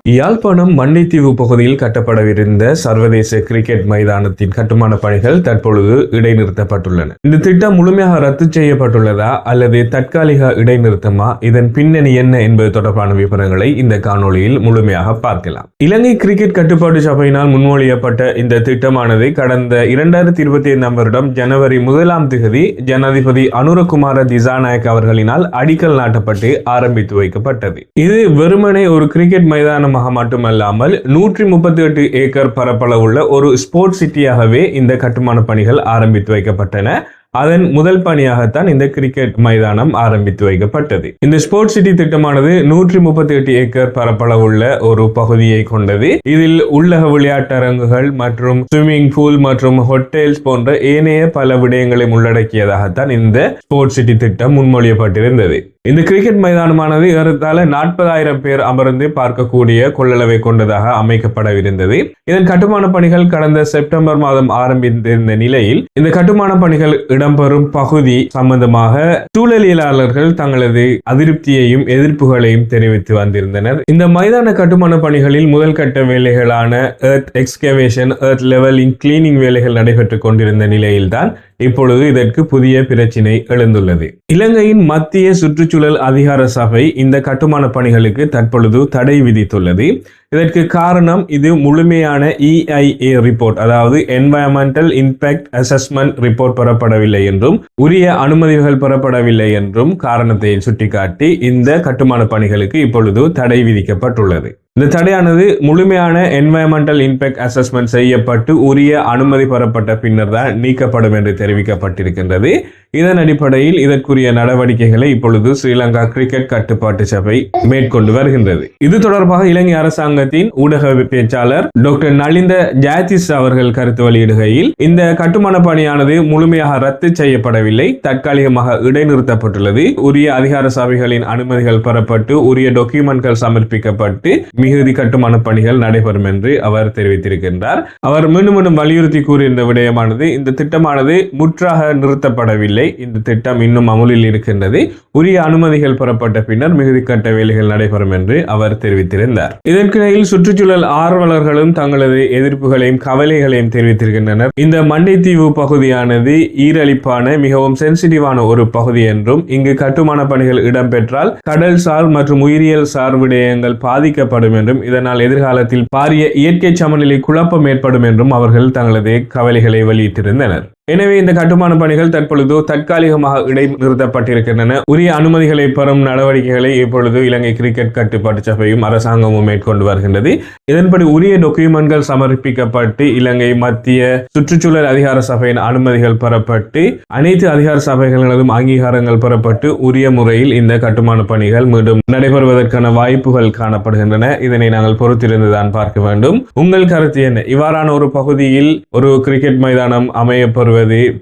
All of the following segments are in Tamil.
யாழ்ப்பாணம் மண்டைத்தீவு பகுதியில் கட்டப்படவிருந்த சர்வதேச கிரிக்கெட் மைதானத்தின் கட்டுமான பணிகள் தற்பொழுது இடைநிறுத்தப்பட்டுள்ளன. இந்த திட்டம் முழுமையாக ரத்து செய்யப்பட்டுள்ளதா அல்லது தற்காலிக இடைநிறுத்தமா, இதன் பின்னணி என்ன என்பது தொடர்பான விவரங்களை இந்த காணொளியில் முழுமையாக பார்க்கலாம். இலங்கை கிரிக்கெட் கட்டுப்பாட்டு சபையினால் முன்மொழியப்பட்ட இந்த திட்டமானது கடந்த 2025 வருடம் ஜனவரி 1ஆம் தேதி ஜனாதிபதி அனுரகுமார திசாநாயக்க அவர்களினால் அடிக்கல் நாட்டப்பட்டு ஆரம்பித்து வைக்கப்பட்டது. இது வெறுமனே ஒரு கிரிக்கெட் மைதானம் மட்டுமல்லாமல் 138 ஏக்கர் பரப்பளவுள்ள ஒரு ஸ்போர்ட்ஸ் சிட்டியாகவே இந்த கட்டுமான பணிகள் ஆரம்பித்து வைக்கப்பட்டன. அதன் முதல் பணியாகத்தான் இந்த கிரிக்கெட் மைதானம் ஆரம்பித்து வைக்கப்பட்டது. இந்த ஸ்போர்ட்ஸ் சிட்டி திட்டமானது 138 ஏக்கர் பரப்பளவுள்ள ஒரு பகுதியை கொண்டது. இதில் உள்ளக விளையாட்டரங்குகள் மற்றும் ஸ்விம்மிங் பூல் மற்றும் ஹோட்டல்ஸ் போன்ற ஏனைய பல விடயங்களை உள்ளடக்கியதாகத்தான் இந்த ஸ்போர்ட்ஸ் சிட்டி திட்டம் முன்மொழியப்பட்டிருந்தது. இந்த கிரிக்கெட் மைதானமானது ஏறத்தாழ 40,000 பேர் அமர்ந்து பார்க்கக்கூடிய கொள்ளளவை கொண்டதாக அமைக்கப்படவிருந்தது. இதன் கட்டுமான பணிகள் கடந்த செப்டம்பர் மாதம் ஆரம்பித்திருந்த நிலையில் இந்த கட்டுமான பணிகள் இடம்பெறும் பகுதி சம்பந்தமாக சூழலியலாளர்கள் தங்களது அதிருப்தியையும் எதிர்ப்புகளையும் தெரிவித்து வந்திருந்தனர். இந்த மைதான கட்டுமான பணிகளில் முதல் கட்ட வேலைகளான earth excavation, earth levelling, cleaning வேலைகள் நடைபெற்றுக் கொண்டிருந்த நிலையில்தான் இப்பொழுது இதற்கு புதிய பிரச்சினை எழுந்துள்ளது. இலங்கையின் மத்திய சுற்றுச்சூழல் அதிகார சபை இந்த கட்டுமான பணிகளுக்கு தற்பொழுது தடை விதித்துள்ளது. இதற்கு காரணம் இது முழுமையான EIA ரிப்போர்ட், அதாவது என்வாயன்மெண்டல் இம்பாக்ட் அசஸ்மெண்ட் ரிப்போர்ட் பெறப்படவில்லை என்றும் உரிய அனுமதிகள் பெறப்படவில்லை என்றும் காரணத்தை சுட்டிக்காட்டி இந்த கட்டுமான பணிகளுக்கு இப்பொழுது தடை விதிக்கப்பட்டுள்ளது. இந்த தடையானது முழுமையான என்வாயன்மெண்டல் இம்பாக்ட் அசஸ்மெண்ட் செய்யப்பட்டு உரிய அனுமதி பெறப்பட்ட பின்னர் தான் நீக்கப்படும் என்று தெரிவிக்கப்பட்டிருக்கின்றது. இதன் அடிப்படையில் இதற்குரிய நடவடிக்கைகளை இப்பொழுது ஸ்ரீலங்கா கிரிக்கெட் கட்டுப்பாட்டு சபை மேற்கொண்டு வருகின்றது. இது தொடர்பாக இலங்கை அரசாங்கத்தின் ஊடக பேச்சாளர் டாக்டர் நலிந்த ஜாயதிஸ் அவர்கள் கருத்து வெளியிடுகையில், இந்த கட்டுமான பணியானது முழுமையாக ரத்து செய்யப்படவில்லை, தற்காலிகமாக இடைநிறுத்தப்பட்டுள்ளது. உரிய அதிகார சபைகளின் அனுமதிகள் பெறப்பட்டு உரிய டாக்குமெண்ட்கள் சமர்ப்பிக்கப்பட்டு மிகுதி கட்டுமான பணிகள் நடைபெறும் என்று அவர் தெரிவித்திருக்கின்றார். அவர் மீண்டும் வலியுறுத்தி கூறியிருந்த விடயமானது, இந்த திட்டமானது முற்றாக நிறுத்தப்படவில்லை, இந்த திட்டம் இன்னும் அமுலில் இருக்கின்றது, உரிய அனுமதிகள் பெறப்பட்ட பின்னர் மிகுதி கட்ட வேலைகள் நடைபெறும் என்று அவர் தெரிவித்திருந்தார். இதற்கிடையில் சுற்றுச்சூழல் ஆர்வலர்களும் தங்களது எதிர்ப்புகளையும் கவலைகளையும் தெரிவித்திருக்கின்றனர். இந்த மண்டைத்தீவு பகுதியானது ஈரலிப்பான மிகவும் சென்சிட்டிவான ஒரு பகுதி என்றும் இங்கு கட்டுமான பணிகள் இடம்பெற்றால் கடல் சார் மற்றும் உயிரியல் சார் விடயங்கள் பாதிக்கப்படும் என்றும் இதனால் எதிர்காலத்தில் பாரிய இயற்கை சமநிலை குழப்பம் ஏற்படும் என்றும் அவர்கள் தங்களது கவலைகளை வெளியிட்டிருந்தனர். எனவே இந்த கட்டுமான பணிகள் தற்பொழுது தற்காலிகமாக இடைநிறுத்தப்பட்டிருக்கின்றன. உரிய அனுமதிகளை பெறும் நடவடிக்கைகளை இப்பொழுது இலங்கை கிரிக்கெட் கட்டுப்பாட்டு சபையும் அரசாங்கமும் மேற்கொண்டு வருகின்றது. இதன்படி உரிய டாக்குமெண்ட்கள் சமர்ப்பிக்கப்பட்டு இலங்கை மத்திய சுற்றுச்சூழல் அதிகார சபையின் அனுமதிகள் பெறப்பட்டு அனைத்து அதிகார சபைகளதும் அங்கீகாரங்கள் பெறப்பட்டு உரிய முறையில் இந்த கட்டுமான பணிகள் மீண்டும் நடைபெறுவதற்கான வாய்ப்புகள் காணப்படுகின்றன. இதனை நாங்கள் பொறுத்திருந்துதான் பார்க்க வேண்டும். உங்கள் கருத்து என்ன? இவ்வாறான ஒரு பகுதியில் ஒரு கிரிக்கெட் மைதானம் அமையப்பெறுவது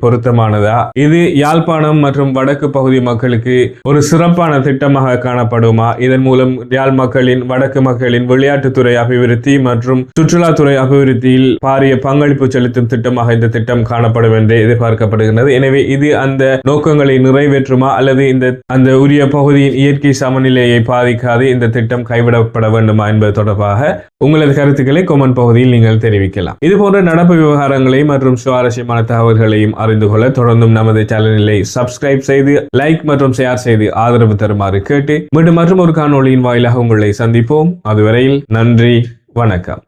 பொருத்தமானதா? இது யாழ்ப்பாணம் மற்றும் வடக்கு பகுதி மக்களுக்கு ஒரு சிறப்பான திட்டமாக காணப்படுமா? இதன் மூலம் யாழ் மக்களின், வடக்கு மக்களின் விளையாட்டுத்துறை அபிவிருத்தி மற்றும் சுற்றுலாத்துறை அபிவிருத்தியில் பாரிய பங்களிப்பு செலுத்தும் திட்டமாக இந்த திட்டம் காணப்படும் என்று எதிர்பார்க்கப்படுகிறது. எனவே இது அந்த நோக்கங்களை நிறைவேற்றுமா அல்லது அந்த உரிய பகுதியின் இயற்கை சமநிலையை பாதிக்காது இந்த திட்டம் கைவிடப்பட வேண்டுமா என்பது தொடர்பாக உங்களது கருத்துக்களை கமெண்ட் பகுதியில் நீங்கள் தெரிவிக்கலாம். இதுபோன்ற நடப்பு விவகாரங்களை மற்றும் சுவாரஸ்யமான தகவல்களையும் அறிந்து கொள்ள தொடர்ந்தும் நமது சேனலை சப்ஸ்கிரைப் செய்து லைக் மற்றும் ஷேர் செய்து ஆதரவு தருமாறு கேட்டு மீண்டும் மற்றும் ஒரு காணொளியின் வாயிலாக உங்களை சந்திப்போம். அதுவரையில் நன்றி, வணக்கம்.